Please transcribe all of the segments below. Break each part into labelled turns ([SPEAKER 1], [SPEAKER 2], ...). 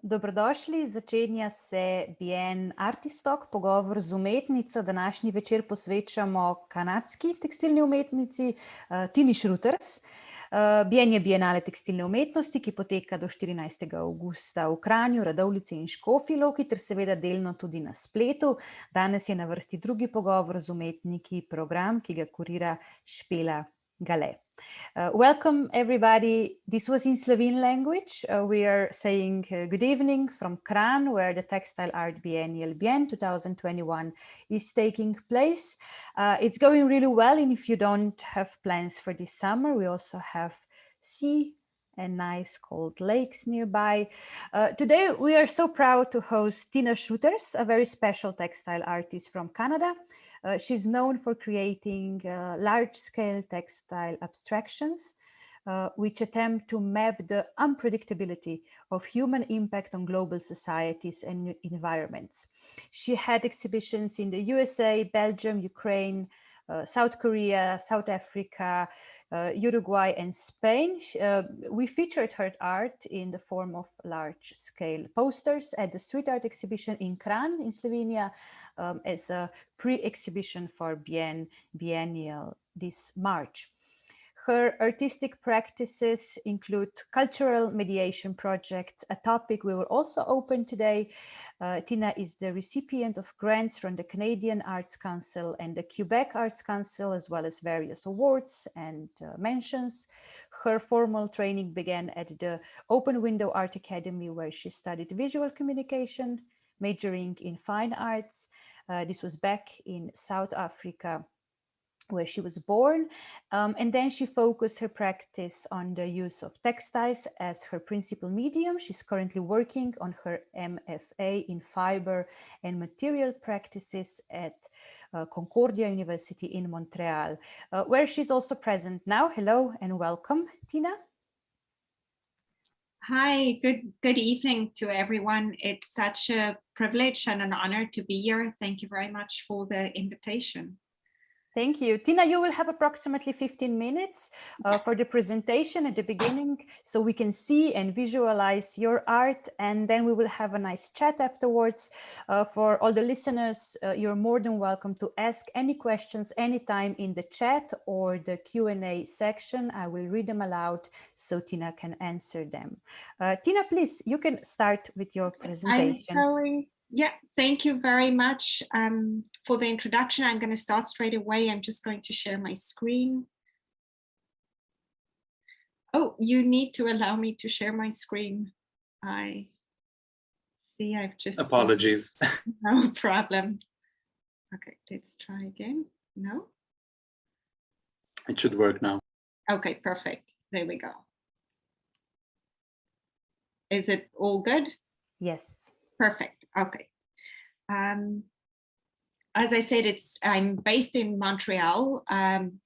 [SPEAKER 1] Dobrodošli, začenja se Bien Artistok, pogovor z umetnico. Današnji večer posvečamo kanadski tekstilni umetnici Tini Struthers. Bien je Bienale tekstilne umetnosti, ki poteka do 14. avgusta v Kranju, Radovljici in Škofji Loki, ter seveda delno tudi na spletu. Danes je na vrsti drugi pogovor z umetniki, program, ki ga kurira Špela Gale. Welcome everybody. This was in Slovene language. We are saying good evening from Kranj, where the Textile Art Biennial Bien 2021 is taking place. It's going really well, and if you don't have plans for this summer, we also have sea and nice cold lakes nearby. Today we are so proud to host Tina Struthers, a very special textile artist from Canada. She's known for creating large-scale textile abstractions, which attempt to map the unpredictability of human impact on global societies and environments. She had exhibitions in the USA, Belgium, Ukraine, South Korea, South Africa, Uruguay and Spain. We featured her art in the form of large-scale posters at the street art exhibition in Kranj in Slovenia, as a pre-exhibition for Biennial this March. Her artistic practices include cultural mediation projects, a topic we will also open today. Tina is the recipient of grants from the Canadian Arts Council and the Quebec Arts Council, as well as various awards and mentions. Her formal training began at the Open Window Art Academy, where she studied visual communication, majoring in fine arts. This was back in South Africa, where she was born, and then she focused her practice on the use of textiles as her principal medium. She's currently working on her MFA in fiber and material practices at Concordia University in Montreal, where she's also present now. Hello and welcome, Tina.
[SPEAKER 2] Hi, good evening to everyone. It's such a privilege and an honor to be here. Thank you very much for the invitation.
[SPEAKER 1] Thank you. Tina, you will have approximately 15 minutes for the presentation at the beginning, so we can see and visualize your art, and then we will have a nice chat afterwards. For all the listeners, you're more than welcome to ask any questions anytime in the chat or the Q&A section. I will read them aloud so Tina can answer them. Tina, please, you can start with your presentation.
[SPEAKER 2] Yeah, thank you very much for the introduction. I'm going to start straight away. I'm just going to share my screen. Oh, you need to allow me to share my screen. I see I've just...
[SPEAKER 3] Apologies.
[SPEAKER 2] No problem. Okay, let's try again. No?
[SPEAKER 3] It should work now.
[SPEAKER 2] Okay, perfect. There we go. Is it all good?
[SPEAKER 1] Yes.
[SPEAKER 2] Perfect. Okay. As I said, I'm based in Montreal, and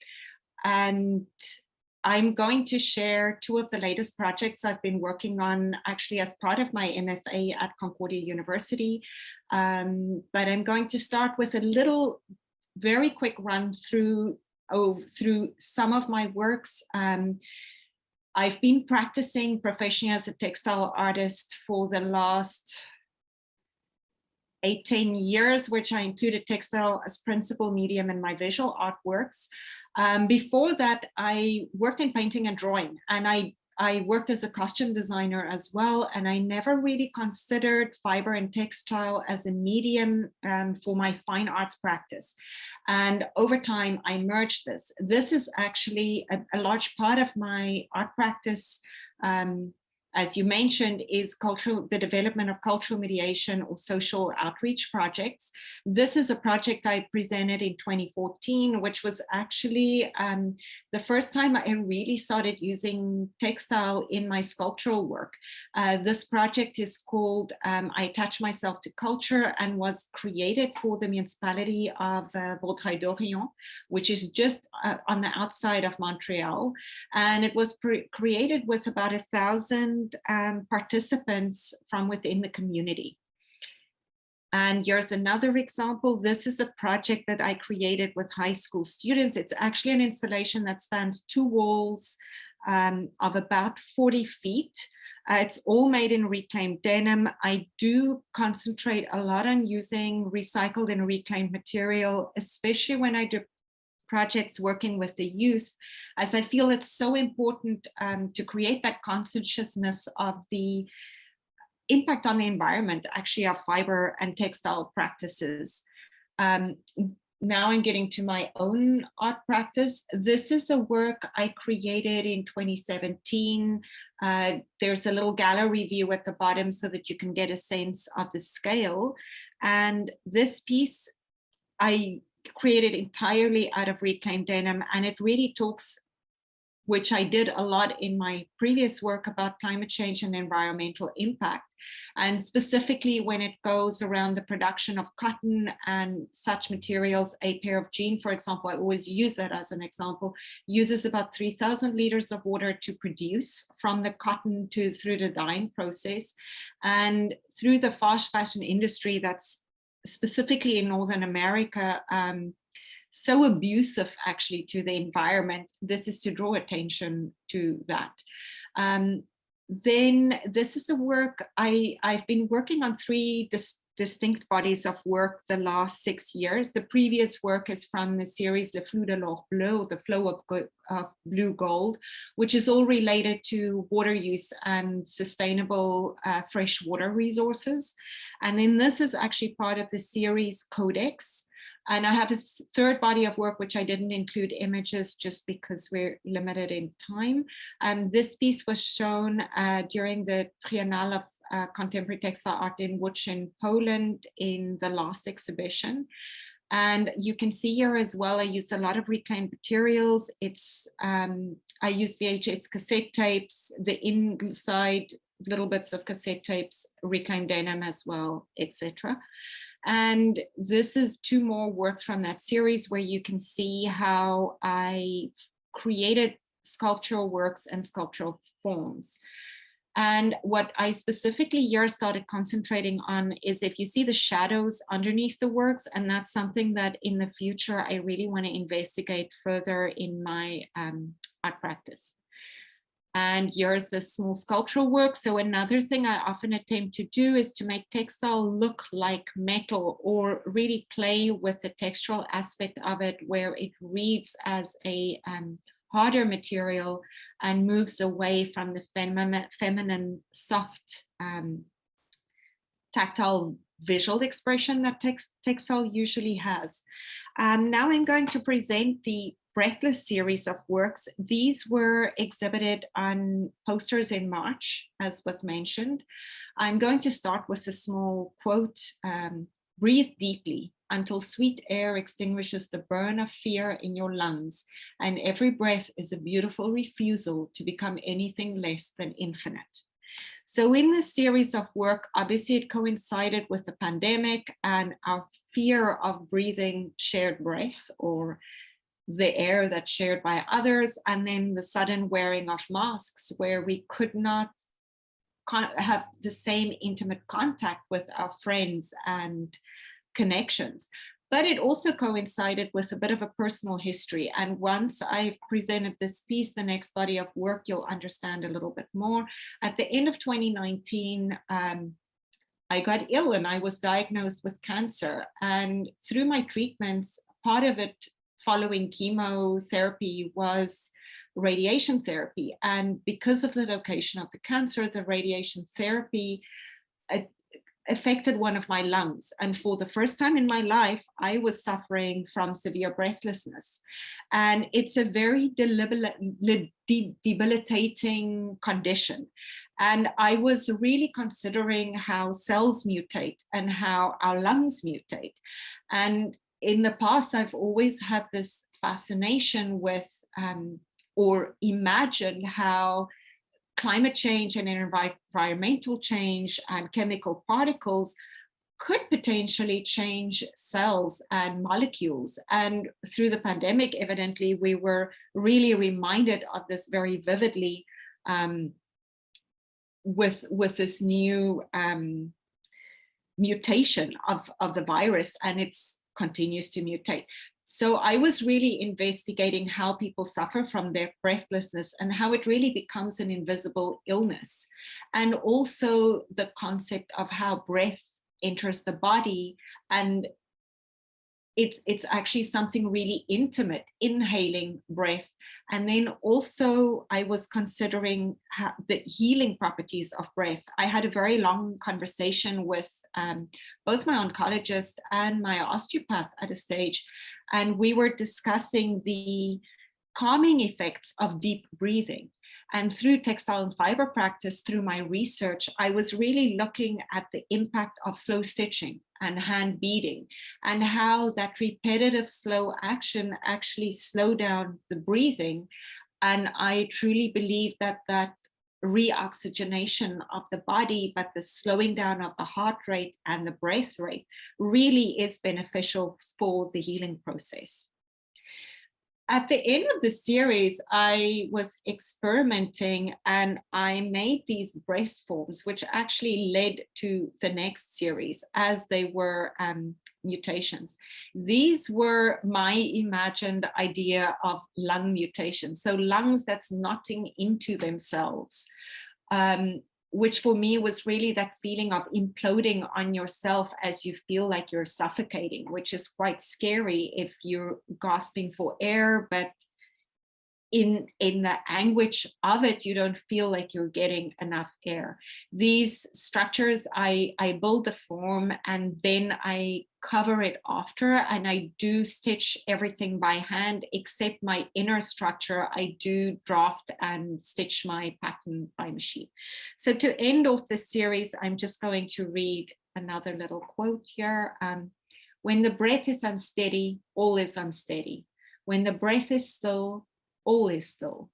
[SPEAKER 2] I'm going to share two of the latest projects I've been working on, actually as part of my MFA at Concordia University. But I'm going to start with a little, very quick run through some of my works. I've been practicing professionally as a textile artist for the last 8-10 years, which I included textile as principal medium in my visual artworks. Before that, I worked in painting and drawing, and I worked as a costume designer as well, and I never really considered fiber and textile as a medium for my fine arts practice. And over time, I merged this. This is actually a large part of my art practice, as you mentioned, is the development of cultural mediation or social outreach projects. This is a project I presented in 2014, which was actually the first time I really started using textile in my sculptural work. This project is called I Attach Myself to Culture, and was created for the municipality of Vaudreuil-Dorion, which is just on the outside of Montreal. And it was created with about 1,000 participants from within the community. And here's another example. This is a project that I created with high school students. It's actually an installation that spans 2 walls, of about 40 feet. It's all made in reclaimed denim. I do concentrate a lot on using recycled and reclaimed material, especially when I do projects working with the youth, as I feel it's so important to create that consciousness of the impact on the environment, actually, of fiber and textile practices. Now I'm getting to my own art practice. This is a work I created in 2017. There's a little gallery view at the bottom so that you can get a sense of the scale. And this piece I created entirely out of reclaimed denim, and it really talks, which I did a lot in my previous work, about climate change and environmental impact. And specifically when it goes around the production of cotton and such materials, a pair of jeans, for example, I always use that as an example, uses about 3,000 liters of water to produce, from the cotton through the dyeing process. And through the fast fashion industry that's specifically in Northern America, so abusive actually to the environment. This is to draw attention to that. Then this is the work I've been working on three distinct bodies of work the last 6 years. The previous work is from the series Le Flux de l'Or Bleu, the flow of blue gold, which is all related to water use and sustainable fresh water resources. And then this is actually part of the series Codex. And I have a third body of work, which I didn't include images just because we're limited in time. This piece was shown during the Triennale of Contemporary Textile Art in Łódź in Poland in the last exhibition. And you can see here as well, I used a lot of reclaimed materials. I used VHS cassette tapes, the inside little bits of cassette tapes, reclaimed denim as well, etc. And this is two more works from that series where you can see how I created sculptural works and sculptural forms. And what I specifically here started concentrating on is, if you see the shadows underneath the works, and that's something that in the future I really want to investigate further in my art practice. And here's a small sculptural work. So another thing I often attempt to do is to make textile look like metal, or really play with the textural aspect of it, where it reads as a harder material and moves away from the feminine soft tactile visual expression that textile usually has. Now I'm going to present the Breathless series of works. These were exhibited on posters in March, as was mentioned. I'm going to start with a small quote, "Breathe deeply until sweet air extinguishes the burn of fear in your lungs, and every breath is a beautiful refusal to become anything less than infinite." So in this series of work, obviously it coincided with the pandemic and our fear of breathing shared breath, or the air that's shared by others, and then the sudden wearing of masks, where we could not have the same intimate contact with our friends and connections. But it also coincided with a bit of a personal history. And once I've presented this piece, the next body of work, you'll understand a little bit more. At the end of 2019, I got ill and I was diagnosed with cancer. And through my treatments, part of it following chemotherapy was radiation therapy. And because of the location of the cancer, the radiation therapy affected one of my lungs. And for the first time in my life, I was suffering from severe breathlessness. And it's a very debilitating condition. And I was really considering how cells mutate and how our lungs mutate. And in the past, I've always had this fascination with or imagined how climate change and environmental change and chemical particles could potentially change cells and molecules. And through the pandemic, evidently, we were really reminded of this very vividly with this new mutation of the virus, and it's continues to mutate. So I was really investigating how people suffer from their breathlessness and how it really becomes an invisible illness. And also the concept of how breath enters the body, and it's actually something really intimate, inhaling breath. And then also I was considering the healing properties of breath. I had a very long conversation with both my oncologist and my osteopath at a stage, and we were discussing the calming effects of deep breathing. And through textile and fiber practice, through my research, I was really looking at the impact of slow stitching and hand beading, and how that repetitive slow action actually slow down the breathing. And I truly believe that that reoxygenation of the body, but the slowing down of the heart rate and the breath rate really is beneficial for the healing process. At the end of the series, I was experimenting and I made these breast forms, which actually led to the next series, as they were mutations. These were my imagined idea of lung mutations. So lungs that's knotting into themselves, which for me was really that feeling of imploding on yourself as you feel like you're suffocating, which is quite scary if you're gasping for air, but in the anguish of it, you don't feel like you're getting enough air. These structures, I build the form and then I cover it after, and I do stitch everything by hand except my inner structure. I do draft and stitch my pattern by machine. So to end off this series, I'm just going to read another little quote here. When the breath is unsteady, all is unsteady. When the breath is still, all is still.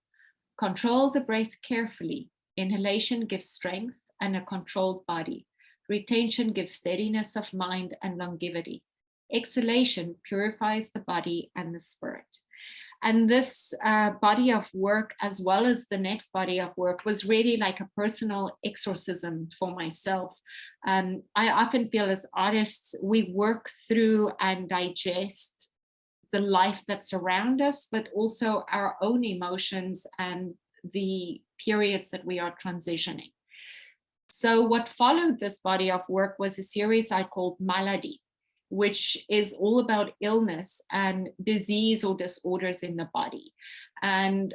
[SPEAKER 2] Control the breath carefully. Inhalation gives strength and a controlled body. Retention gives steadiness of mind and longevity. Exhalation purifies the body and the spirit. And this body of work, as well as the next body of work, was really like a personal exorcism for myself. I often feel as artists, we work through and digest the life that's around us, but also our own emotions and the periods that we are transitioning. So what followed this body of work was a series I called Malady, which is all about illness and disease or disorders in the body. And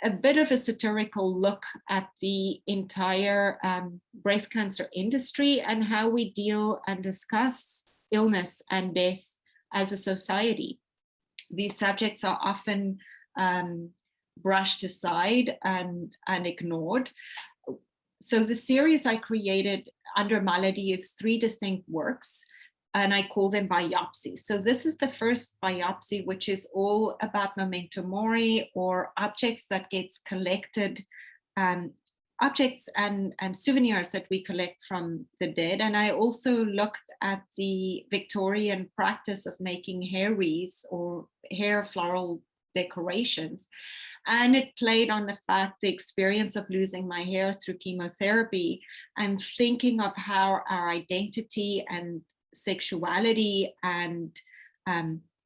[SPEAKER 2] a bit of a satirical look at the entire breast cancer industry and how we deal and discuss illness and death as a society. These subjects are often brushed aside and ignored. So the series I created under Malady is 3 distinct works, and I call them Biopsy. So this is the first biopsy, which is all about memento mori, or objects that gets collected, objects and souvenirs that we collect from the dead. And I also looked at the Victorian practice of making hair wreaths or hair floral decorations. And it played on the fact, the experience of losing my hair through chemotherapy, and thinking of how our identity and sexuality and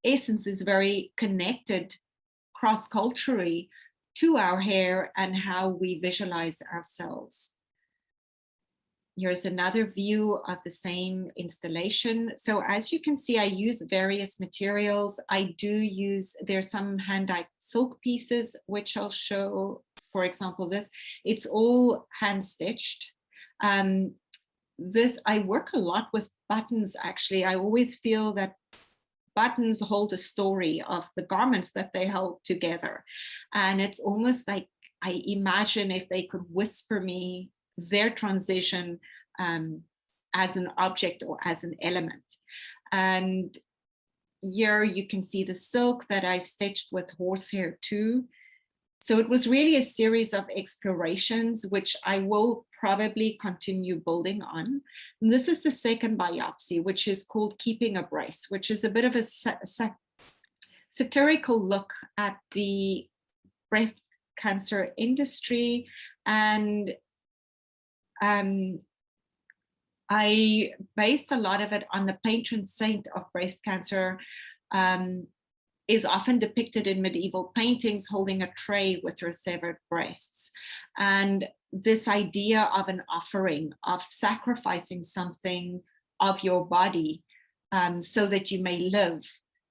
[SPEAKER 2] essence is very connected cross-culturally to our hair and how we visualize ourselves. Here's another view of the same installation. So as you can see, I use various materials. I do use, there's some hand-dyed silk pieces, which I'll show, for example, this. It's all hand-stitched. I work a lot with buttons, actually. I always feel that buttons hold a story of the garments that they hold together. And it's almost like I imagine if they could whisper me their transition as an object or as an element. And here you can see the silk that I stitched with horsehair too. So it was really a series of explorations, which I will probably continue building on. And this is the second biopsy, which is called Keeping a Brace, which is a bit of a satirical look at the breast cancer industry. And I based a lot of it on the patron saint of breast cancer, is often depicted in medieval paintings holding a tray with her severed breasts. And this idea of an offering, of sacrificing something of your body so that you may live,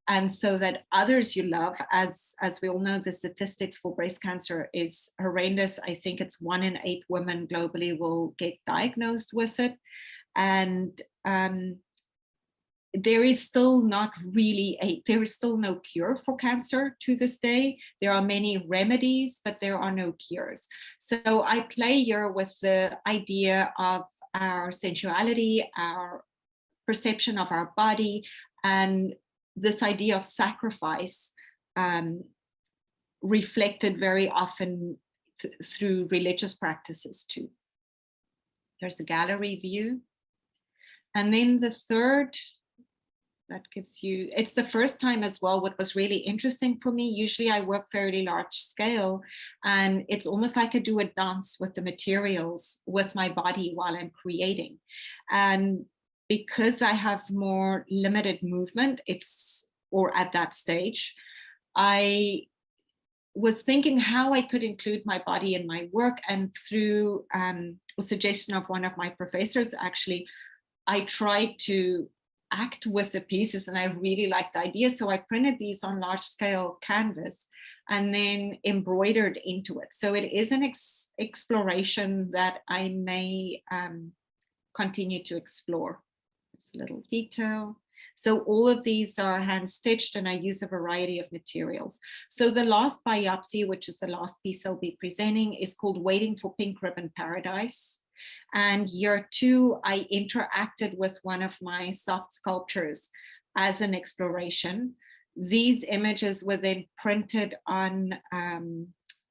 [SPEAKER 2] and so that others you love, as we all know, the statistics for breast cancer is horrendous. I think it's 1 in 8 women globally will get diagnosed with it. And there is still there is still no cure for cancer to this day. There are many remedies, but there are no cures. So I play here with the idea of our sensuality, our perception of our body, and this idea of sacrifice reflected very often through religious practices too. There's a gallery view. And then the third, that gives you, it's the first time as well, what was really interesting for me. Usually I work fairly large scale, and it's almost like I do a dance with the materials, with my body while I'm creating. And because I have more limited movement, or at that stage, I was thinking how I could include my body in my work. And through a suggestion of one of my professors, actually, I tried to act with the pieces, and I really liked the idea. So I printed these on large scale canvas and then embroidered into it. So it is an exploration that I may continue to explore. There's a little detail. So all of these are hand stitched, and I use a variety of materials. So the last biopsy, which is the last piece I'll be presenting, is called Waiting for Pink Ribbon Paradise. And year 2, I interacted with one of my soft sculptures as an exploration. These images were then printed on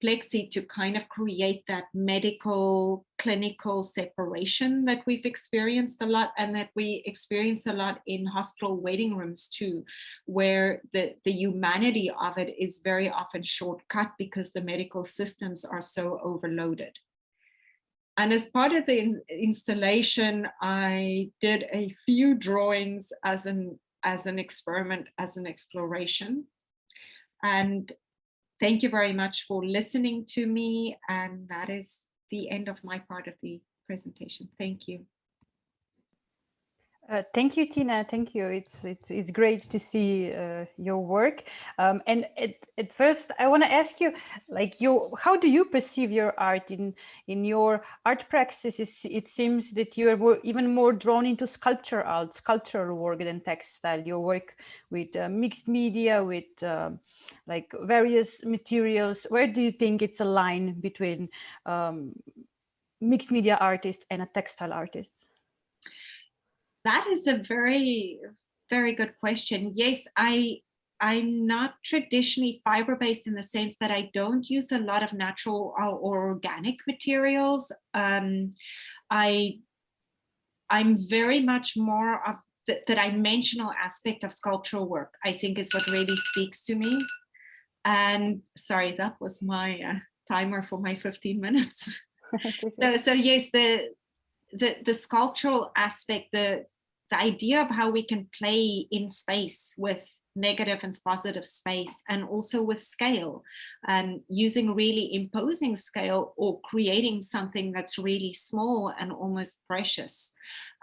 [SPEAKER 2] plexi to kind of create that medical clinical separation that we've experienced a lot, and that we experience a lot in hospital waiting rooms too, where the humanity of it is very often shortcut because the medical systems are so overloaded. And as part of the installation, I did a few drawings as an experiment, as an exploration. And thank you very much for listening to me. And that is the end of my part of the presentation. Thank you.
[SPEAKER 1] Thank you, Tina. Thank you. It's great to see your work. And at first, I want to ask you, like, how do you perceive your art in your art practices? It seems that you are even more drawn into sculptural work than textile. You work with mixed media, with like various materials. Where do you think it's a line between mixed media artist and a textile artist?
[SPEAKER 2] That is a very, very good question. Yes, I'm not traditionally fiber-based in the sense that I don't use a lot of natural or organic materials. I'm very much more of the dimensional aspect of sculptural work, I think, is what really speaks to me. And sorry, that was my timer for my 15 minutes. So yes, the sculptural aspect, the idea of how we can play in space with negative and positive space, and also with scale, using really imposing scale or creating something that's really small and almost precious.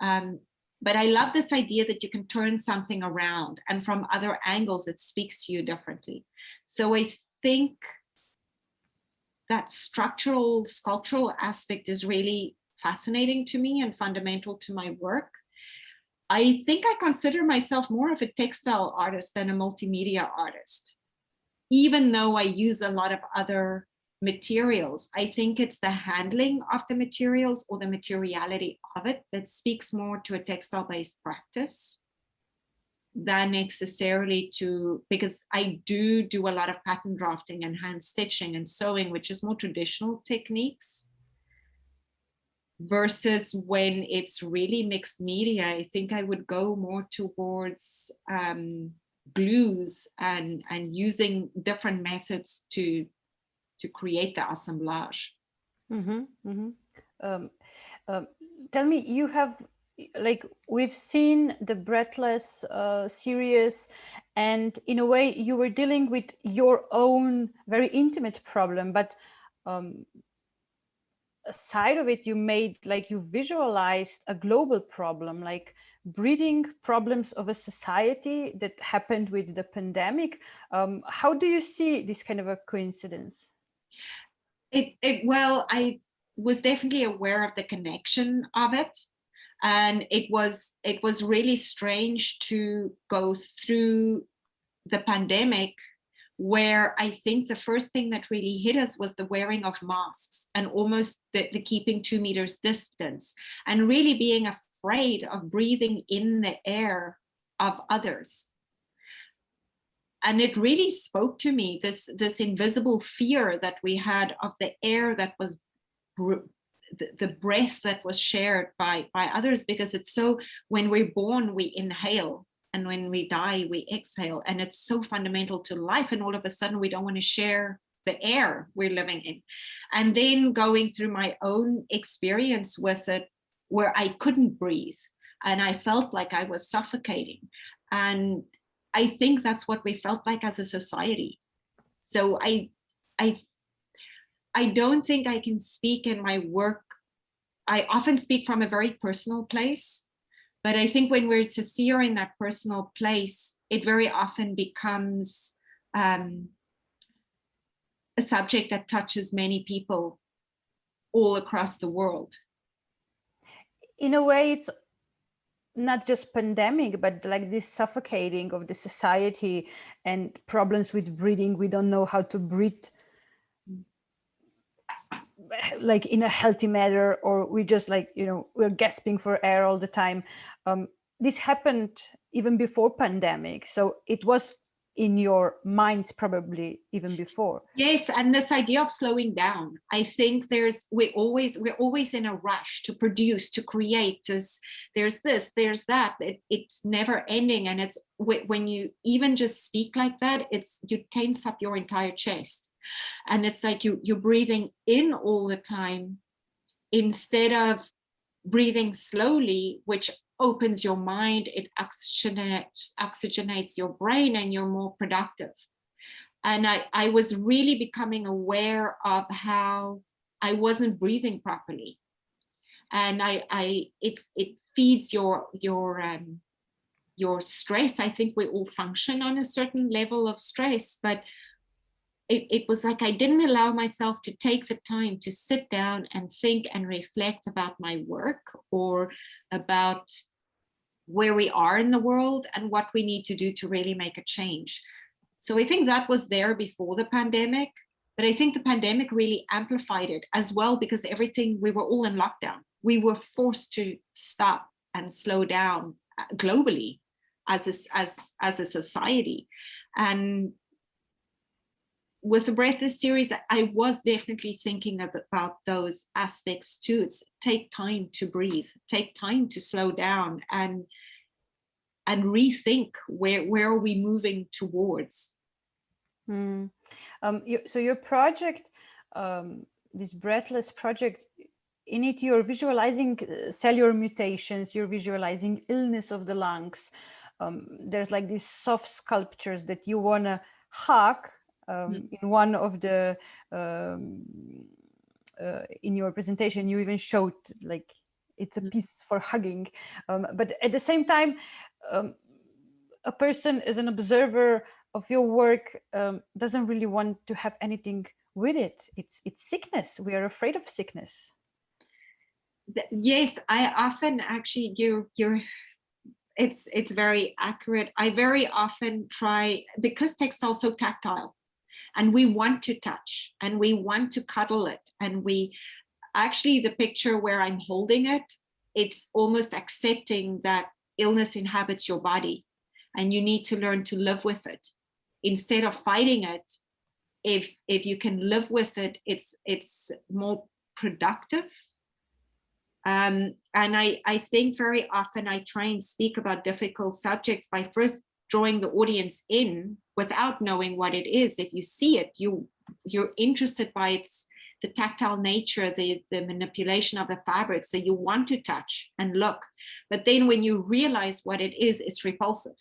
[SPEAKER 2] But I love this idea that you can turn something around, and from other angles it speaks to you differently. So I think that sculptural aspect is really fascinating to me and fundamental to my work. I think I consider myself more of a textile artist than a multimedia artist, even though I use a lot of other materials. I think it's the handling of the materials or the materiality of it that speaks more to a textile-based practice than necessarily to, because I do a lot of pattern drafting and hand stitching and sewing, which is more traditional techniques. Versus when it's really mixed media, I think I would go more towards glues and using different methods to create the assemblage.
[SPEAKER 1] Mm-hmm, mm-hmm. Tell me, like we've seen the Breathless series, and in a way you were dealing with your own very intimate problem, but aside of it, you made, like, you visualized a global problem, like breeding problems of a society that happened with the pandemic. How do you see this kind of a coincidence?
[SPEAKER 2] Well, I was definitely aware of the connection of it. And it was really strange to go through the pandemic, where I think the first thing that really hit us was the wearing of masks and almost the keeping 2 meters distance, and really being afraid of breathing in the air of others. And it really spoke to me, this invisible fear that we had of the air that was the breath that was shared by others, because it's so, when we're born we inhale, and when we die we exhale, and it's so fundamental to life, and all of a sudden we don't want to share the air we're living in. And then going through my own experience with it, where I couldn't breathe and I felt like I was suffocating, and I think that's what we felt like as a society. So I don't think I can speak in my work. I often speak from a very personal place, but I think when we're sincere in that personal place, it very often becomes a subject that touches many people all across the world.
[SPEAKER 1] In a way, it's not just pandemic, but like this suffocating of the society and problems with breathing. We don't know how to breathe like in a healthy manner, or we just, like, you know, we're gasping for air all the time. This happened even before pandemic, so it was in your minds probably even before.
[SPEAKER 2] Yes, and this idea of slowing down, I think we're always in a rush to produce, to create. There's this, there's that. It's never ending, and it's when you even just speak like that, you tense up your entire chest, and it's like you're breathing in all the time instead of breathing slowly, which opens your mind, it oxygenates your brain, and you're more productive. And I was really becoming aware of how I wasn't breathing properly, and it feeds your stress. I think we all function on a certain level of stress, but it was like I didn't allow myself to take the time to sit down and think and reflect about my work, or about where we are in the world and what we need to do to really make a change. So I think that was there before the pandemic, but I think the pandemic really amplified it as well, because we were all in lockdown. We were forced to stop and slow down globally as a society. And with the Breathless series, I was definitely thinking about those aspects too. It's take time to breathe, take time to slow down, and rethink where are we moving towards.
[SPEAKER 1] So your project, this Breathless project, in it you're visualizing cellular mutations, you're visualizing illness of the lungs. There's like these soft sculptures that you want to hack. In one of the in your presentation, you even showed like it's a piece for hugging, but at the same time, a person as an observer of your work doesn't really want to have anything with it. It's sickness. We are afraid of sickness.
[SPEAKER 2] Yes, I often actually it's very accurate. I very often try, because textile is so tactile, and we want to touch and we want to cuddle it, and we actually, the picture where I'm holding it, it's almost accepting that illness inhabits your body and you need to learn to live with it instead of fighting it. If you can live with it, it's more productive. And I think very often I try and speak about difficult subjects by first drawing the audience in without knowing what it is. If you see it, you're interested by its the tactile nature, the manipulation of the fabric. So you want to touch and look, but then when you realize what it is, it's repulsive.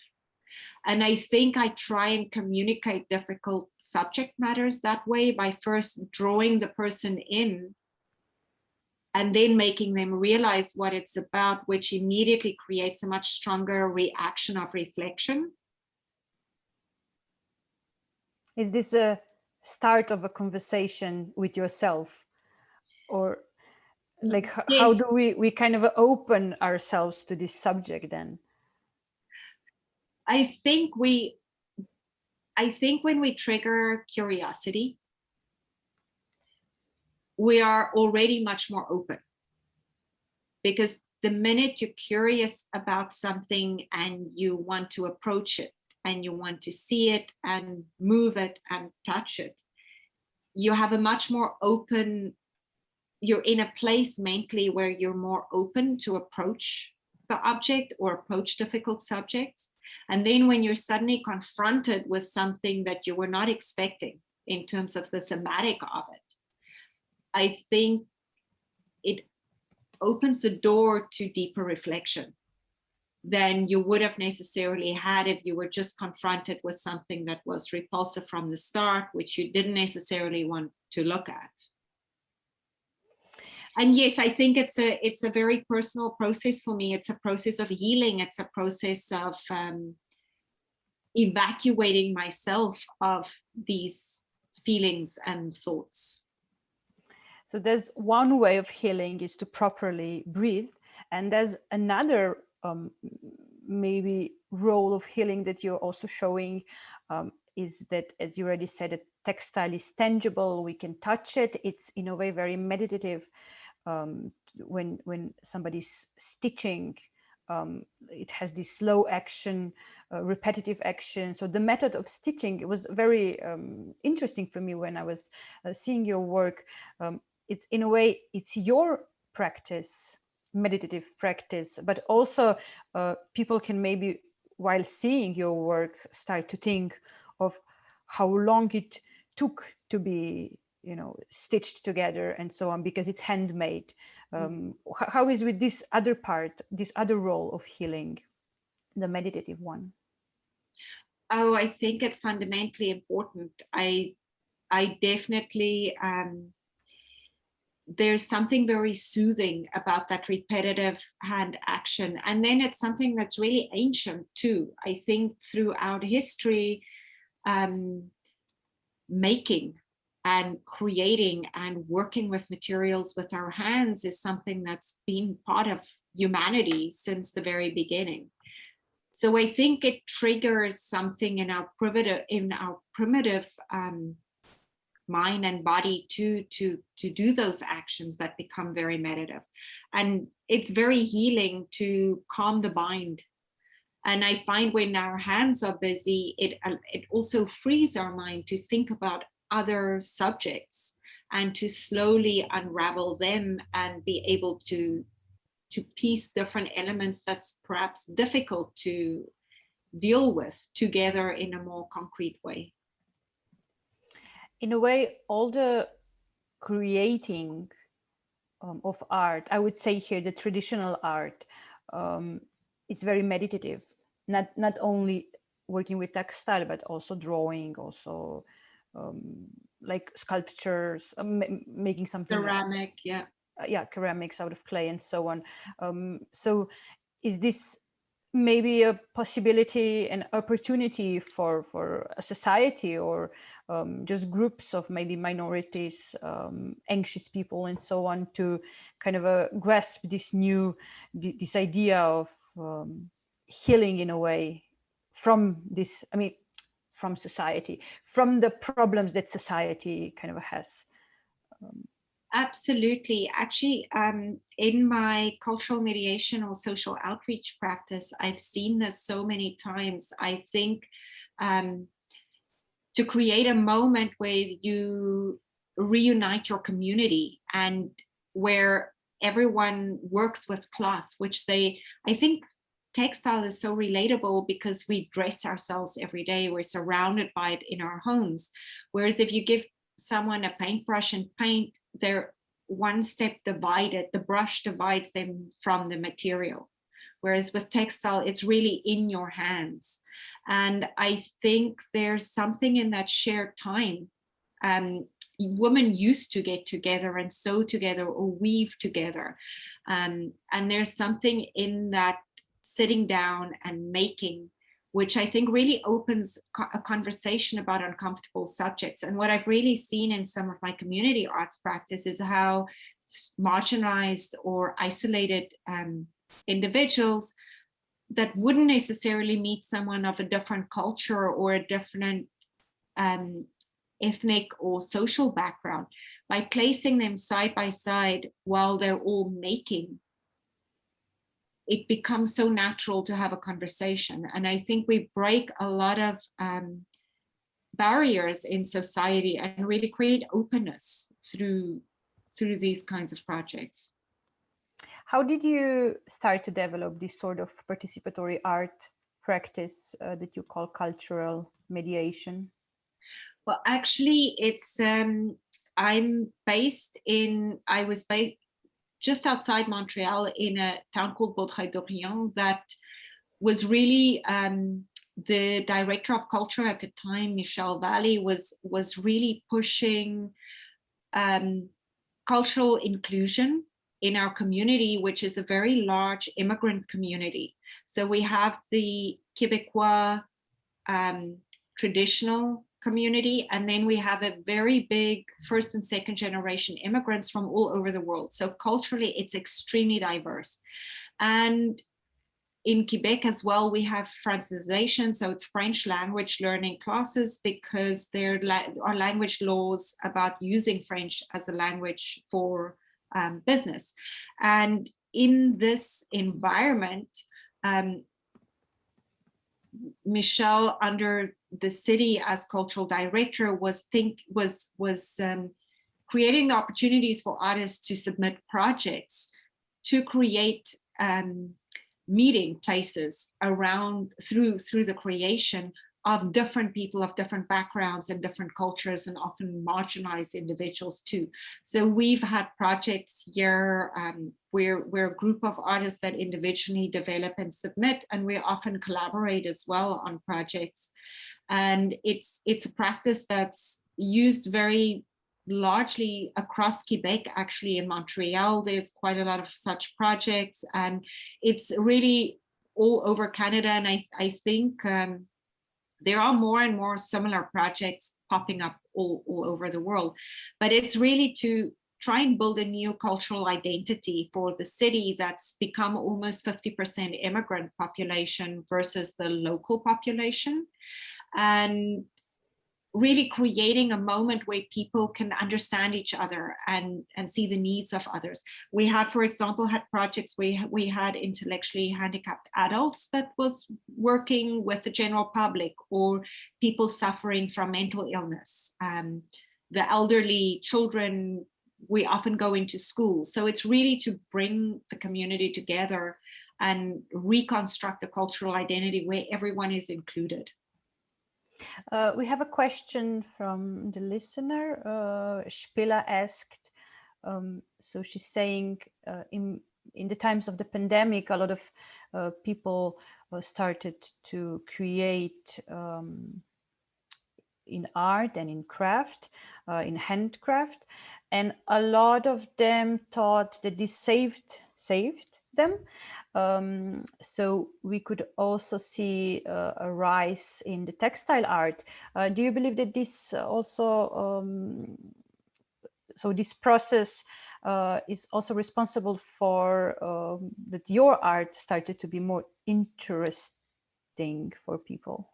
[SPEAKER 2] And I think I try and communicate difficult subject matters that way by first drawing the person in and then making them realize what it's about, which immediately creates a much stronger reaction of reflection.
[SPEAKER 1] Is this a start of a conversation with yourself? Or like,
[SPEAKER 2] Yes.
[SPEAKER 1] how do we kind of open ourselves to this subject then?
[SPEAKER 2] I think when we trigger curiosity, we are already much more open, because the minute you're curious about something and you want to approach it and you want to see it and move it and touch it, you have a much more open, you're in a place mentally where you're more open to approach the object or approach difficult subjects. And then when you're suddenly confronted with something that you were not expecting in terms of the thematic of it, I think it opens the door to deeper reflection than you would have necessarily had if you were just confronted with something that was repulsive from the start, which you didn't necessarily want to look at. And yes, I think it's a very personal process for me. It's a process of healing. It's a process of evacuating myself of these feelings and thoughts.
[SPEAKER 1] So there's one way of healing is to properly breathe. And there's another maybe role of healing that you're also showing, is that, as you already said, a textile is tangible, we can touch it. It's in a way very meditative. When somebody's stitching, it has this slow action, repetitive action. So the method of stitching, it was very interesting for me when I was seeing your work. It's in a way, it's your practice, meditative practice, but also people can maybe, while seeing your work, start to think of how long it took to be, stitched together and so on, because it's handmade. How is with this other part, this other role of healing, the meditative one?
[SPEAKER 2] Oh, I think it's fundamentally important. I definitely, there's something very soothing about that repetitive hand action. And then it's something that's really ancient too. I think throughout history, making and creating and working with materials with our hands is something that's been part of humanity since the very beginning. So I think it triggers something in our primitive mind and body to do those actions that become very meditative. And it's very healing to calm the mind. And I find when our hands are busy, it also frees our mind to think about other subjects and to slowly unravel them and be able to piece different elements that's perhaps difficult to deal with together in a more concrete way.
[SPEAKER 1] In a way, all the creating of art, I would say here the traditional art, is very meditative. Not only working with textile, but also drawing, also like sculptures, making something.
[SPEAKER 2] Ceramic, yeah.
[SPEAKER 1] Ceramics out of clay and so on. So is this maybe a possibility, an opportunity for a society or just groups of maybe minorities, anxious people and so on, to kind of grasp this this idea of healing in a way from this, from society, from the problems that society kind of has?
[SPEAKER 2] Absolutely. Actually, in my cultural mediation or social outreach practice, I've seen this so many times. I think to create a moment where you reunite your community and where everyone works with cloth, which I think textile is so relatable because we dress ourselves every day. We're surrounded by it in our homes. Whereas if you give someone a paintbrush and paint, they're one step divided. The brush divides them from the material. Whereas with textile, it's really in your hands. And I think there's something in that shared time. Women used to get together and sew together or weave together. And there's something in that sitting down and making, which I think really opens a conversation about uncomfortable subjects. And what I've really seen in some of my community arts practice is how marginalized or isolated individuals that wouldn't necessarily meet someone of a different culture or a different ethnic or social background, by placing them side by side while they're all making, it becomes so natural to have a conversation. And I think we break a lot of barriers in society and really create openness through these kinds of projects.
[SPEAKER 1] How did you start to develop this sort of participatory art practice that you call cultural mediation?
[SPEAKER 2] Well, actually, it's I was based just outside Montreal in a town called Vaudreuil-Dorion that was really the director of culture at the time, Michel Valley, was really pushing cultural inclusion in our community, which is a very large immigrant community. So we have the Quebecois traditional community, and then we have a very big first and second generation immigrants from all over the world. So culturally, it's extremely diverse. And in Quebec as well, we have Francisation, so it's French language learning classes, because there are language laws about using French as a language for business. And in this environment, Michel, under the city as cultural director, was creating the opportunities for artists to submit projects to create meeting places around through the creation of different people of different backgrounds and different cultures, and often marginalized individuals too. So we've had projects here where we're a group of artists that individually develop and submit, and we often collaborate as well on projects. And it's a practice that's used very largely across Quebec. Actually, in Montreal, there's quite a lot of such projects, and it's really all over Canada. And I think there are more and more similar projects popping up all over the world. But it's really to try and build a new cultural identity for the city that's become almost 50% immigrant population versus the local population. And really creating a moment where people can understand each other and see the needs of others. We have, for example, had projects where we had intellectually handicapped adults that was working with the general public, or people suffering from mental illness. The elderly, children, we often go into schools. So it's really to bring the community together and reconstruct a cultural identity where everyone is included.
[SPEAKER 1] We have a question from the listener. Spila asked, so she's saying in the times of the pandemic, a lot of people started to create in art and in craft, in handcraft, and a lot of them thought that this saved them. So we could also see a rise in the textile art. Do you believe that this also, so this process is also responsible for that your art started to be more interesting for people?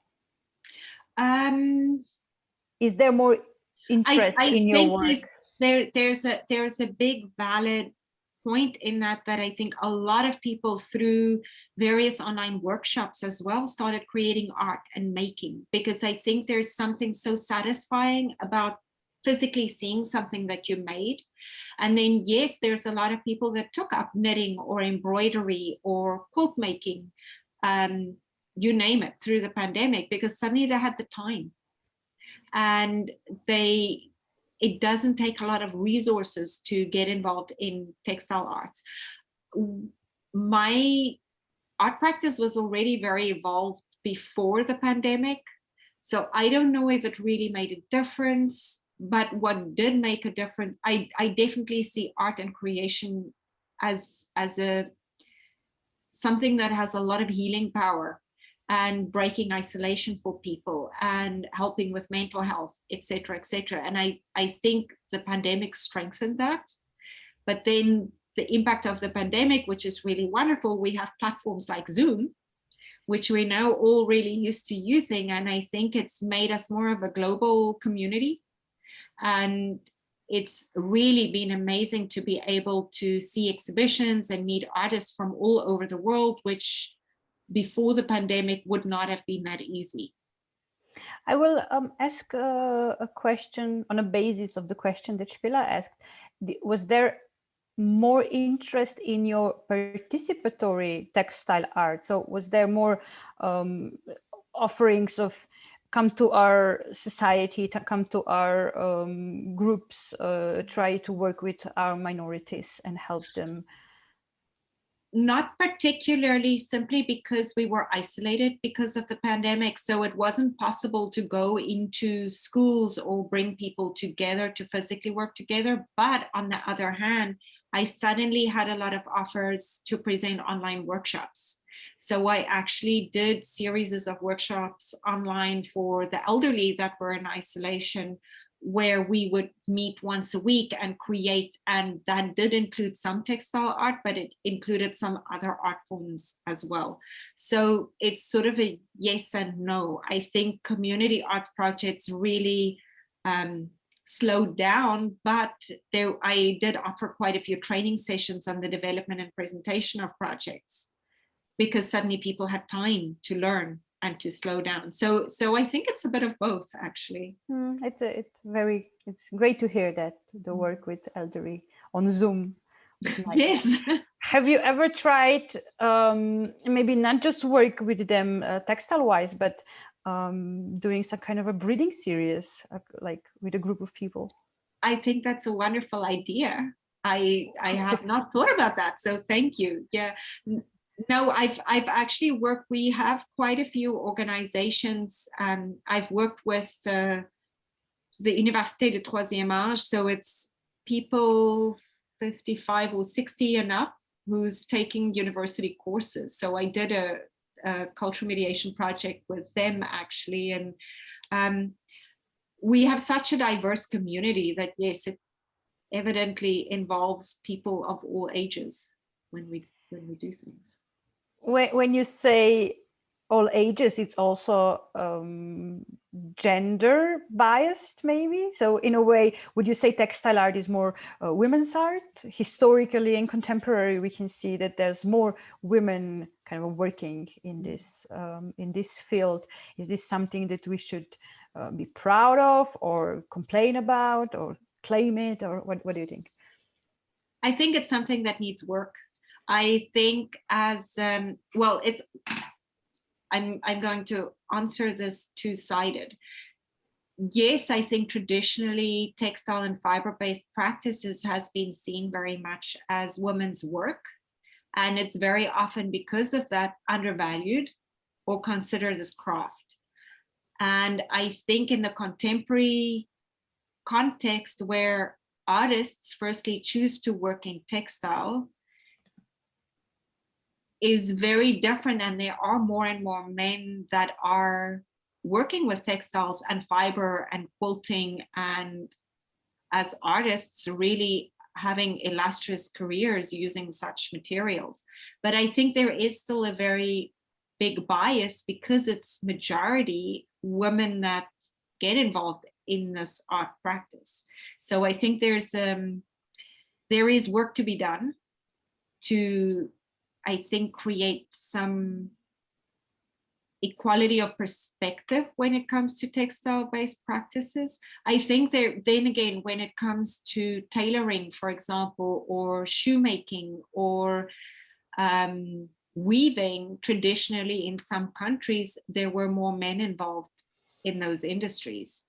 [SPEAKER 1] Is there more interest in your work?
[SPEAKER 2] There's a big valid point in that I think a lot of people through various online workshops as well started creating art and making, because I think there's something so satisfying about physically seeing something that you made. And then yes, there's a lot of people that took up knitting or embroidery or quilt making, you name it, through the pandemic, because suddenly they had the time and they it doesn't take a lot of resources to get involved in textile arts. My art practice was already very evolved before the pandemic, so I don't know if it really made a difference, but what did make a difference, I definitely see art and creation as something that has a lot of healing power and breaking isolation for people and helping with mental health, etc., etc. And I think the pandemic strengthened that. But then the impact of the pandemic, which is really wonderful, we have platforms like Zoom, which we're now all really used to using. And I think it's made us more of a global community. And it's really been amazing to be able to see exhibitions and meet artists from all over the world, which before the pandemic would not have been that easy.
[SPEAKER 1] I will ask a question on a basis of the question that Spila asked. Was there more interest in your participatory textile art? So was there more offerings of come to our society, to come to our groups, try to work with our minorities and help them?
[SPEAKER 2] Not particularly, simply because we were isolated because of the pandemic. So it wasn't possible to go into schools or bring people together to physically work together. But on the other hand, I suddenly had a lot of offers to present online workshops. So I actually did series of workshops online for the elderly that were in isolation, where we would meet once a week and create, and that did include some textile art, but it included some other art forms as well. So it's sort of a yes and no. I think community arts projects really slowed down, but I did offer quite a few training sessions on the development and presentation of projects, because suddenly people had time to learn and to slow down. So I think it's a bit of both, actually.
[SPEAKER 1] It's great to hear that the work with elderly on Zoom.
[SPEAKER 2] Like yes.
[SPEAKER 1] Have you ever tried maybe not just work with them textile wise, but doing some kind of a breathing series, like with a group of people?
[SPEAKER 2] I think that's a wonderful idea. I have not thought about that, so thank you. Yeah. No, I've actually worked, we have quite a few organizations. I've worked with the Université de Troisième Âge, so it's people 55 or 60 and up who's taking university courses. So I did a cultural mediation project with them, actually. And we have such a diverse community that, yes, it evidently involves people of all ages when we do things.
[SPEAKER 1] When you say all ages, it's also gender biased, maybe? So in a way, would you say textile art is more women's art? Historically and contemporary, we can see that there's more women kind of working in this field. Is this something that we should be proud of, or complain about, or claim it, or what do you think?
[SPEAKER 2] I think it's something that needs work. I think as well, it's I'm going to answer this two-sided. Yes, I think traditionally textile and fiber-based practices has been seen very much as women's work, and it's very often because of that undervalued or considered as craft. And I think in the contemporary context where artists firstly choose to work in textile is very different, and there are more and more men that are working with textiles and fiber and quilting, and as artists really having illustrious careers using such materials. But I think there is still a very big bias because it's majority women that get involved in this art practice. So I think there is work to be done to, I think, create some equality of perspective when it comes to textile-based practices. I think then again, when it comes to tailoring, for example, or shoemaking or weaving, traditionally in some countries, there were more men involved in those industries.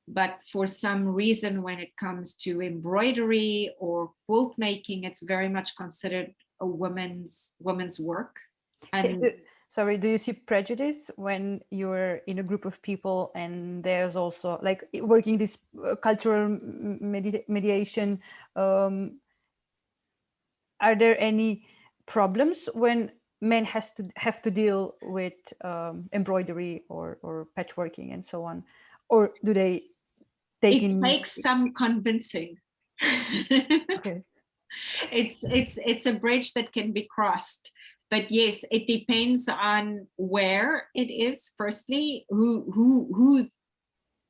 [SPEAKER 2] But for some reason, when it comes to embroidery or quilt making, it's very much considered a woman's work. And
[SPEAKER 1] sorry, do you see prejudice when you're in a group of people and there's also like working this cultural mediation? Are there any problems when men have to deal with embroidery or patchworking and so on, or do they take
[SPEAKER 2] it takes some convincing?
[SPEAKER 1] Okay.
[SPEAKER 2] It's a bridge that can be crossed, but yes, it depends on where it is. Firstly, who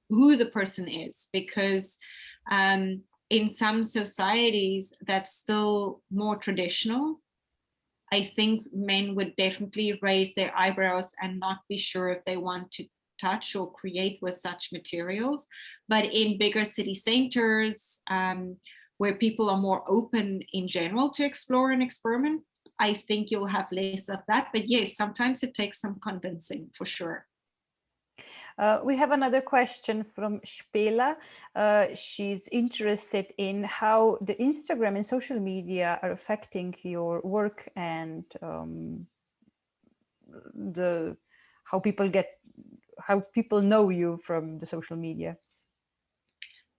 [SPEAKER 2] the person is, because in some societies that's still more traditional. I think men would definitely raise their eyebrows and not be sure if they want to touch or create with such materials. But in bigger city centers, where people are more open in general to explore and experiment, I think you'll have less of that. But yes, sometimes it takes some convincing, for sure.
[SPEAKER 1] We have another question from Spela. She's interested in how the Instagram and social media are affecting your work and how people know you from the social media.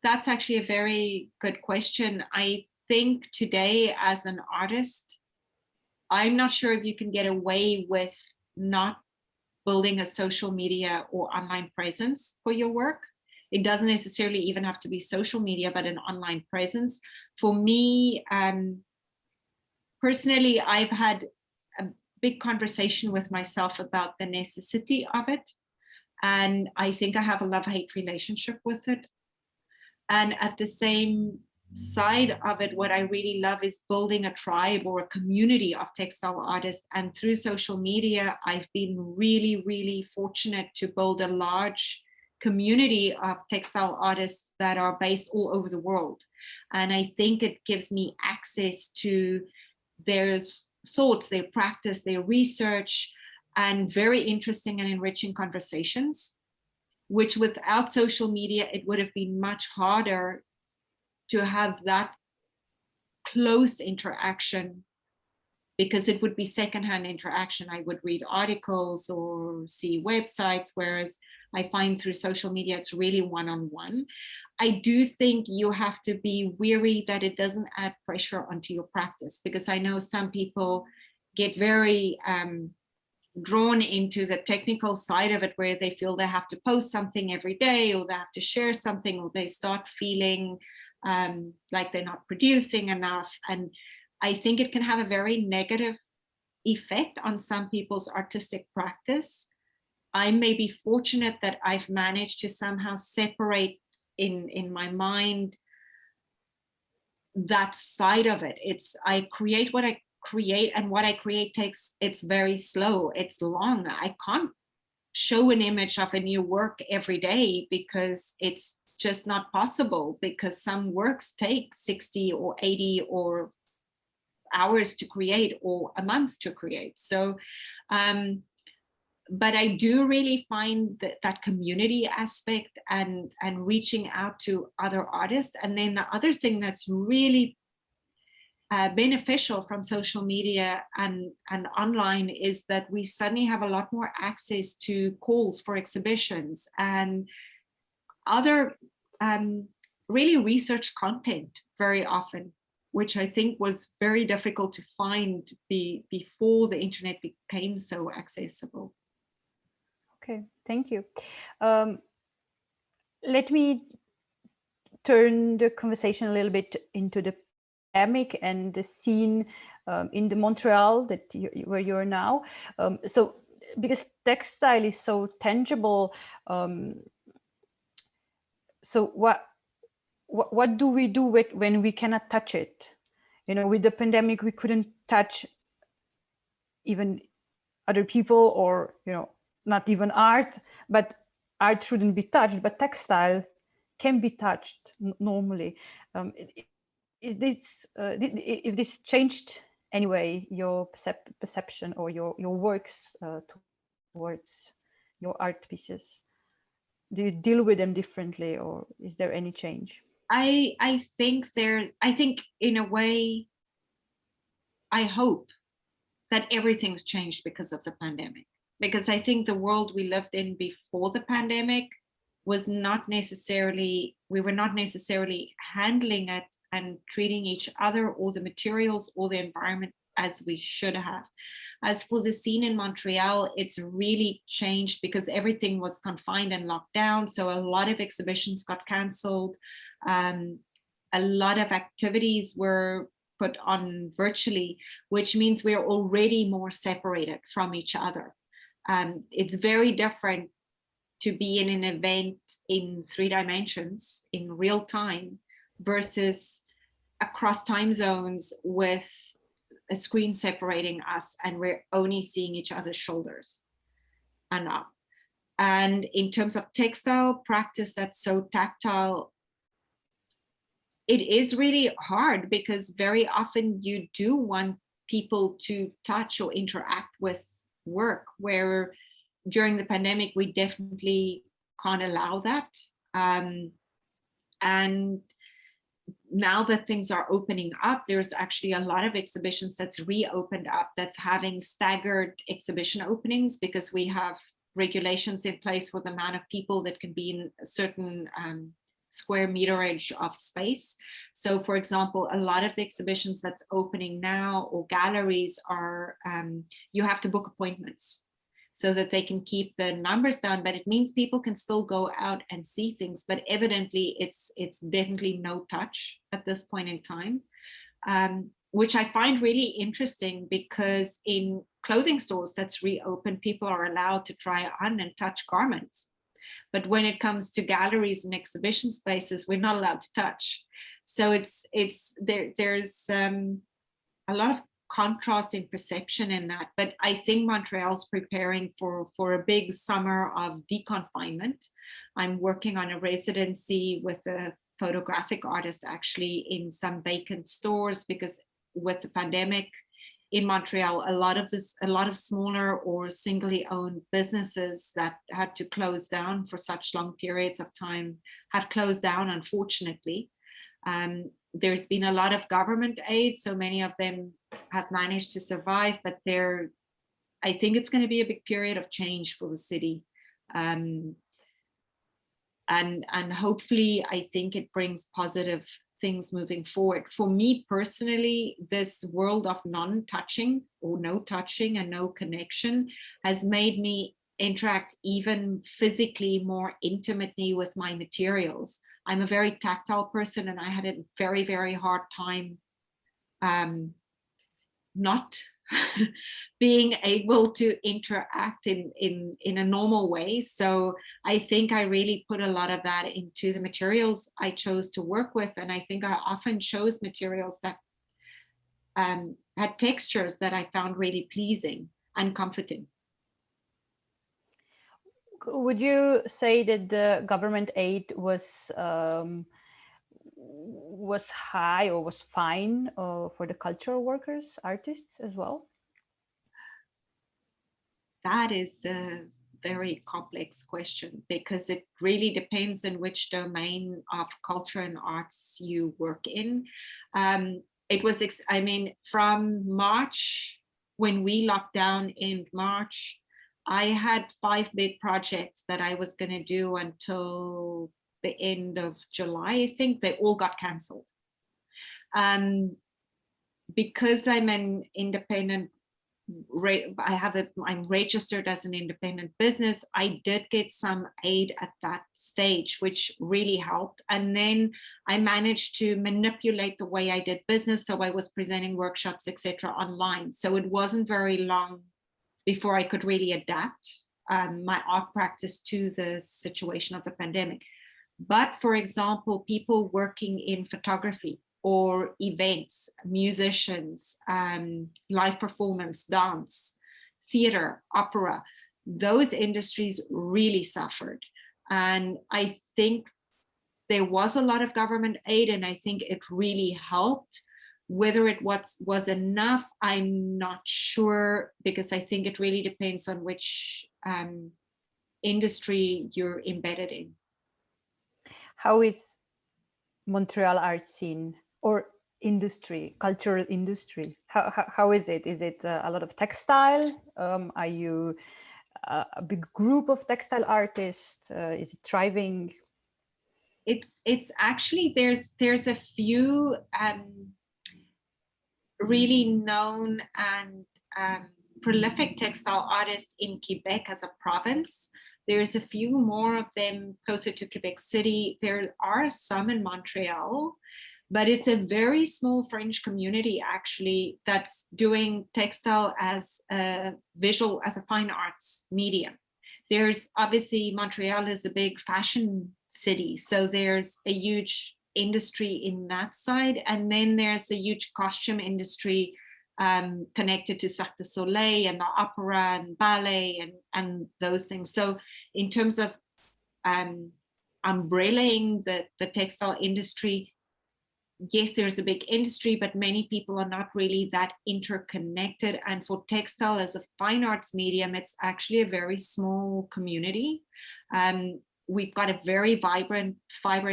[SPEAKER 2] That's actually a very good question. I think today as an artist, I'm not sure if you can get away with not building a social media or online presence for your work. It doesn't necessarily even have to be social media, but an online presence. For me, personally, I've had a big conversation with myself about the necessity of it. And I think I have a love-hate relationship with it. And at the same side of it, what I really love is building a tribe or a community of textile artists. And through social media, I've been really, really fortunate to build a large community of textile artists that are based all over the world. And I think it gives me access to their thoughts, their practice, their research, and very interesting and enriching conversations, which without social media, it would have been much harder to have that close interaction, because it would be secondhand interaction. I would read articles or see websites, whereas I find through social media, it's really one-on-one. I do think you have to be wary that it doesn't add pressure onto your practice, because I know some people get very drawn into the technical side of it, where they feel they have to post something every day, or they have to share something, or they start feeling like they're not producing enough. And I think it can have a very negative effect on some people's artistic practice. I may be fortunate that I've managed to somehow separate in my mind that side of it. I create what I create, and what I create it's very slow, it's long. I can't show an image of a new work every day, because it's just not possible, because some works take 60 or 80 or hours to create, or a month to create. So but I do really find that community aspect and reaching out to other artists. And then the other thing that's really beneficial from social media and online is that we suddenly have a lot more access to calls for exhibitions and other really research content very often, which I think was very difficult to find before the internet became so accessible.
[SPEAKER 1] Okay, thank you. Let me turn the conversation a little bit into the pandemic and the scene in the Montreal where you're now. So because textile is so tangible, so what do we do when we cannot touch it? You know, with the pandemic, we couldn't touch even other people, or, you know, not even art, but art shouldn't be touched, but textile can be touched normally. Is this, if this changed anyway your perception or your works towards your art pieces? Do you deal with them differently, or is there any change?
[SPEAKER 2] I think in a way, I hope that everything's changed because of the pandemic. Because I think the world we lived in before the pandemic was not necessarily, we were not necessarily handling it and treating each other or the materials or the environment as we should have. As for the scene in Montreal, it's really changed because everything was confined and locked down. So a lot of exhibitions got canceled. A lot of activities were put on virtually, which means we're already more separated from each other. It's very different to be in an event in 3 dimensions in real time versus across time zones with a screen separating us and we're only seeing each other's shoulders and up. And in terms of textile practice that's so tactile, it is really hard because very often you do want people to touch or interact with work, where during the pandemic, we definitely can't allow that. And now that things are opening up, there's actually a lot of exhibitions that's reopened up that's having staggered exhibition openings because we have regulations in place for the amount of people that can be in a certain square meterage of space. So for example, a lot of the exhibitions that's opening now or galleries are, you have to book appointments so that they can keep the numbers down, but it means people can still go out and see things, but evidently it's definitely no touch at this point in time, which I find really interesting because in clothing stores that's reopened, people are allowed to try on and touch garments. But when it comes to galleries and exhibition spaces, we're not allowed to touch. So there's a lot of contrast in perception in that. But I think Montreal's preparing for a big summer of deconfinement. I'm working on a residency with a photographic artist actually in some vacant stores because with the pandemic in Montreal, a lot of smaller or singly owned businesses that had to close down for such long periods of time have closed down, unfortunately. There's been a lot of government aid, so many of them have managed to survive, but I think it's going to be a big period of change for the city. And hopefully, I think it brings positive things moving forward. For me personally, this world of non-touching or no touching and no connection has made me interact even physically more intimately with my materials. I'm a very tactile person and I had a very, very hard time not being able to interact in a normal way. So I think I really put a lot of that into the materials I chose to work with. And I think I often chose materials that had textures that I found really pleasing and comforting.
[SPEAKER 1] Would you say that the government aid was high or was fine for the cultural workers, artists as well?
[SPEAKER 2] That is a very complex question because it really depends on which domain of culture and arts you work in. It was, from March, when we locked down in March, I had 5 big projects that I was going to do until the end of July. I think they all got cancelled. Because I'm an independent, I'm registered as an independent business, I did get some aid at that stage, which really helped. And then I managed to manipulate the way I did business. So I was presenting workshops, etc., online. So it wasn't very long before I could really adapt my art practice to the situation of the pandemic. But for example, people working in photography or events, musicians, live performance, dance, theater, opera, those industries really suffered. And I think there was a lot of government aid, and I think it really helped. Whether it was enough, I'm not sure, because I think it really depends on which industry you're embedded in.
[SPEAKER 1] How is Montreal art scene or industry, cultural industry? How is it? Is it a lot of textile? Are you a big group of textile artists? Is it thriving?
[SPEAKER 2] It's actually, there's a few really known and prolific textile artists in Quebec as a province. There's a few more of them closer to Quebec City. There are some in Montreal, but it's a very small French community actually that's doing textile as a visual, as a fine arts medium. There's obviously, Montreal is a big fashion city, so there's a huge industry in that side, and then there's a huge costume industry connected to Cirque du Soleil and the opera and ballet and those things. So in terms of umbrellaing the textile industry, yes, there's a big industry, but many people are not really that interconnected. And for textile as a fine arts medium, it's actually a very small community. We've got a very vibrant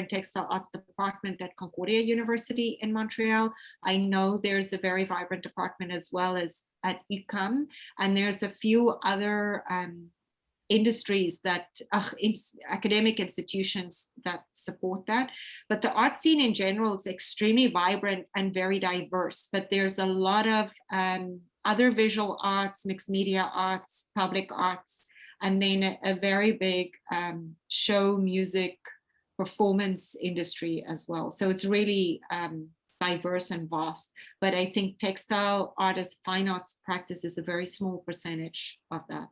[SPEAKER 2] textile arts department at Concordia University in Montreal. I know there's a very vibrant department as well as at UQAM, and there's a few other industries that academic institutions that support that. But the art scene in general is extremely vibrant and very diverse, but there's a lot of other visual arts, mixed media arts, public arts, and then a very big show, music, performance industry as well. So it's really diverse and vast, but I think textile art as fine arts practice is a very small percentage of that.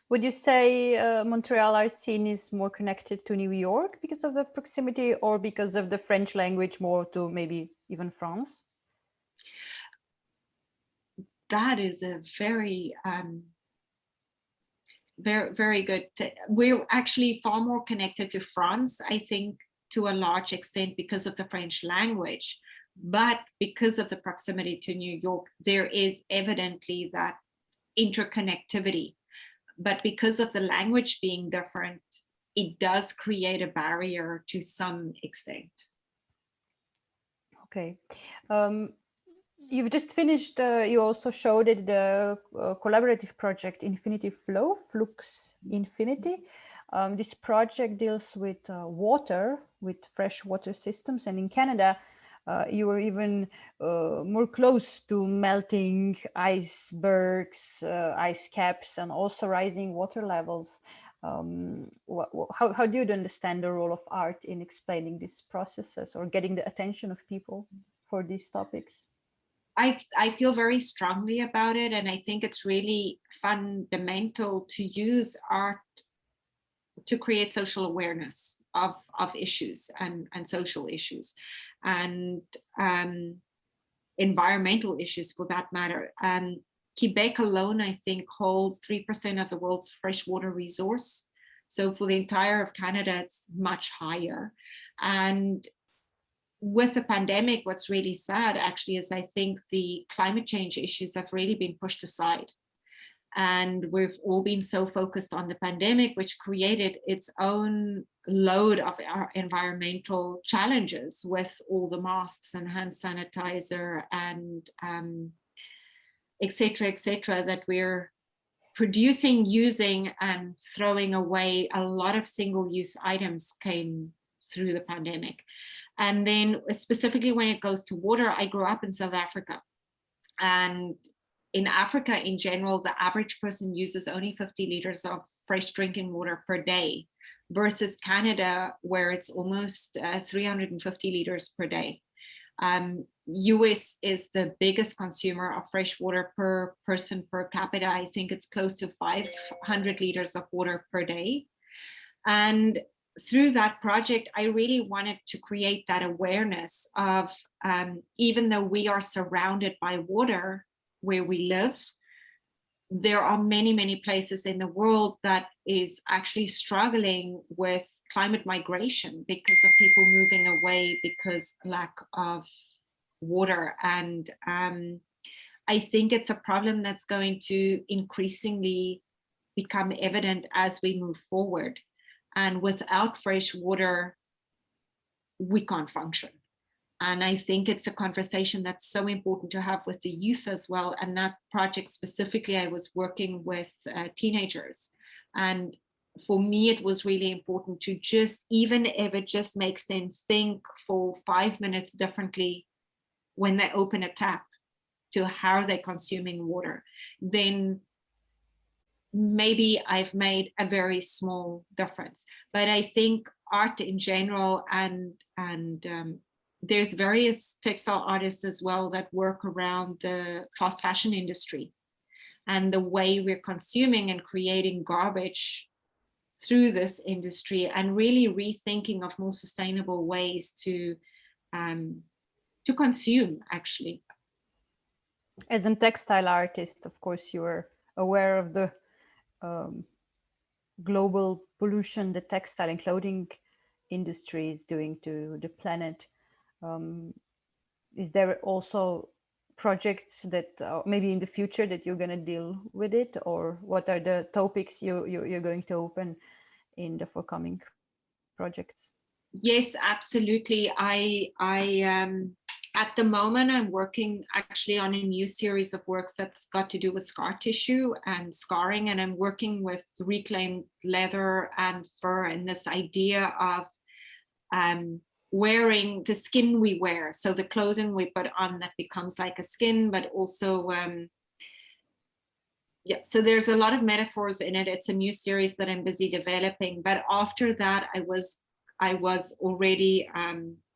[SPEAKER 1] Would you say Montreal art scene is more connected to New York because of the proximity, or because of the French language more to maybe even France?
[SPEAKER 2] That is a very, very good. We're actually far more connected to France, I think, to a large extent because of the French language. But because of the proximity to New York, there is evidently that interconnectivity. But because of the language being different, it does create a barrier to some extent.
[SPEAKER 1] Okay. You've just finished, you also showed it, the collaborative project Infinity Flow, Flux Infinity. This project deals with water, with freshwater systems, and in Canada, you were even more close to melting icebergs, ice caps, and also rising water levels. How do you understand the role of art in explaining these processes or getting the attention of people for these topics?
[SPEAKER 2] I feel very strongly about it, and I think it's really fundamental to use art to create social awareness of issues and social issues and environmental issues for that matter. And Quebec alone, I think, holds 3% of the world's freshwater resource. So for the entire of Canada, it's much higher. And with the pandemic, what's really sad actually is I think the climate change issues have really been pushed aside. And we've all been so focused on the pandemic, which created its own load of our environmental challenges with all the masks and hand sanitizer and et cetera, that we're producing, using, and throwing away. A lot of single-use items came through the pandemic. And then specifically when it goes to water, I grew up in South Africa. And in Africa in general, the average person uses only 50 liters of fresh drinking water per day versus Canada, where it's almost 350 liters per day. US is the biggest consumer of fresh water per person per capita. I think it's close to 500 liters of water per day. And through that project, I really wanted to create that awareness of even though we are surrounded by water where we live, there are many, many places in the world that is actually struggling with climate migration because of people moving away because lack of water. And I think it's a problem that's going to increasingly become evident as we move forward. And without fresh water, we can't function. And I think it's a conversation that's so important to have with the youth as well. And that project specifically, I was working with teenagers. And for me, it was really important to just, even if it just makes them think for 5 minutes differently when they open a tap to how they're consuming water, then maybe I've made a very small difference. But I think art in general, and there's various textile artists as well that work around the fast fashion industry and the way we're consuming and creating garbage through this industry, and really rethinking of more sustainable ways to consume, actually.
[SPEAKER 1] As a textile artist, of course, you are aware of the global pollution the textile and clothing industry is doing to the planet. Is there also projects that maybe in the future that you're going to deal with it, or what are the topics you're going to open in the forthcoming projects?
[SPEAKER 2] Yes, absolutely. I at the moment, I'm working actually on a new series of work that's got to do with scar tissue and scarring, and I'm working with reclaimed leather and fur, and this idea of wearing the skin we wear, so the clothing we put on that becomes like a skin, but also yeah, so there's a lot of metaphors in it. It's a new series that I'm busy developing, but after that I was already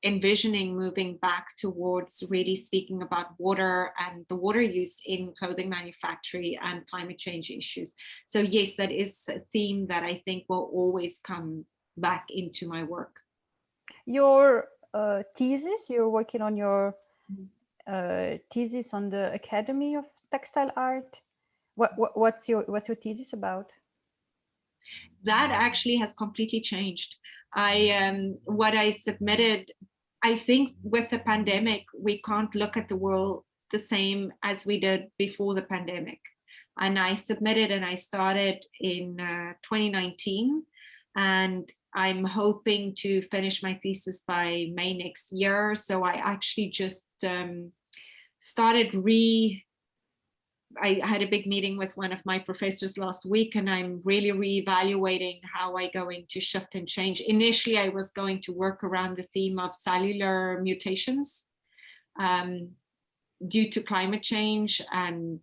[SPEAKER 2] envisioning moving back towards really speaking about water and the water use in clothing manufacturing and climate change issues. So yes, that is a theme that I think will always come back into my work.
[SPEAKER 1] Your thesis, you're working on your thesis on the Academy of Textile Art. What's your thesis about?
[SPEAKER 2] That actually has completely changed. What I submitted, I think with the pandemic, we can't look at the world the same as we did before the pandemic. And I submitted and I started in 2019, and I'm hoping to finish my thesis by May next year. So I actually just started I had a big meeting with one of my professors last week, and I'm really reevaluating how I'm going to shift and change. Initially, I was going to work around the theme of cellular mutations due to climate change and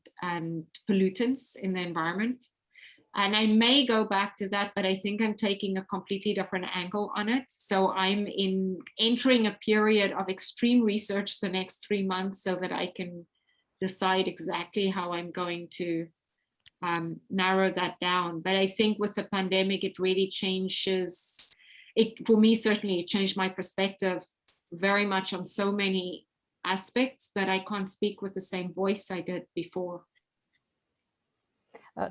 [SPEAKER 2] pollutants in the environment. And I may go back to that, but I think I'm taking a completely different angle on it. So I'm entering a period of extreme research the next 3 months so that I can decide exactly how I'm going to narrow that down. But I think with the pandemic, it really changes it. For me, certainly it changed my perspective very much on so many aspects that I can't speak with the same voice I did before.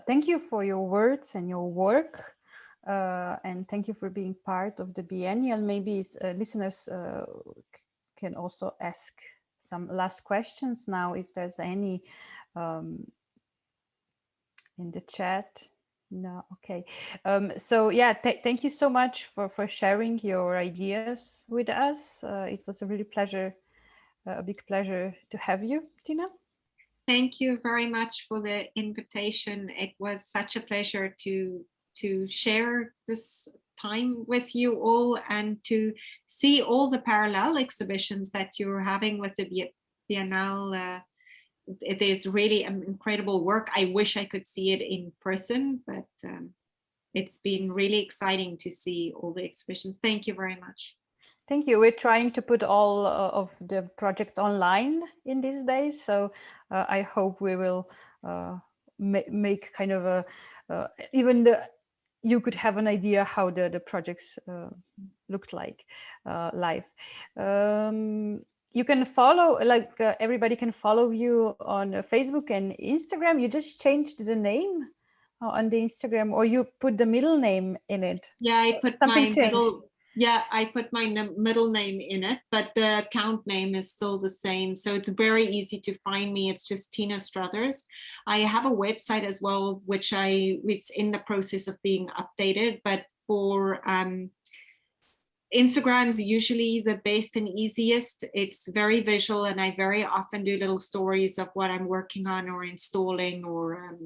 [SPEAKER 1] Thank you for your words and your work. And thank you for being part of the biennial. Maybe listeners can also ask some last questions now, if there's any in the chat. No, okay. So yeah, thank you so much for sharing your ideas with us. It was a really a big pleasure to have you, Tina.
[SPEAKER 2] Thank you very much for the invitation. It was such a pleasure to share this time with you all and to see all the parallel exhibitions that you're having with the Biennale. It is really incredible work. I wish I could see it in person, but it's been really exciting to see all the exhibitions. Thank you very much.
[SPEAKER 1] Thank you. We're trying to put all of the projects online in these days, so I hope we will make kind of a you could have an idea how the projects looked like live. You can follow, everybody can follow you on Facebook and Instagram. You just changed the name on the Instagram, or you put the middle name in it?
[SPEAKER 2] Yeah, I put
[SPEAKER 1] something
[SPEAKER 2] my
[SPEAKER 1] changed.
[SPEAKER 2] Yeah, I put my middle name in it, but the account name is still the same. So it's very easy to find me. It's just Tina Struthers. I have a website as well, which it's in the process of being updated, but for Instagram's usually the best and easiest. It's very visual, and I very often do little stories of what I'm working on or installing or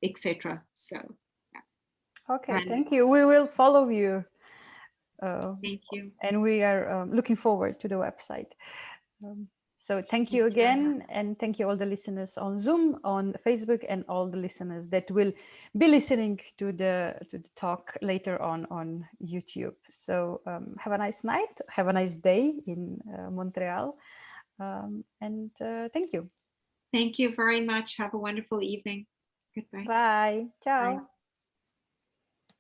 [SPEAKER 2] etc. So yeah.
[SPEAKER 1] Okay, thank you. We will follow you.
[SPEAKER 2] Thank you.
[SPEAKER 1] And we are looking forward to the website. So thank you again, and thank you all the listeners on Zoom, on Facebook, and all the listeners that will be listening to the talk later on YouTube. So have a nice night, have a nice day in Montreal, and thank you.
[SPEAKER 2] Thank you very much. Have a wonderful evening. Goodbye.
[SPEAKER 1] Bye. Ciao.
[SPEAKER 2] Bye.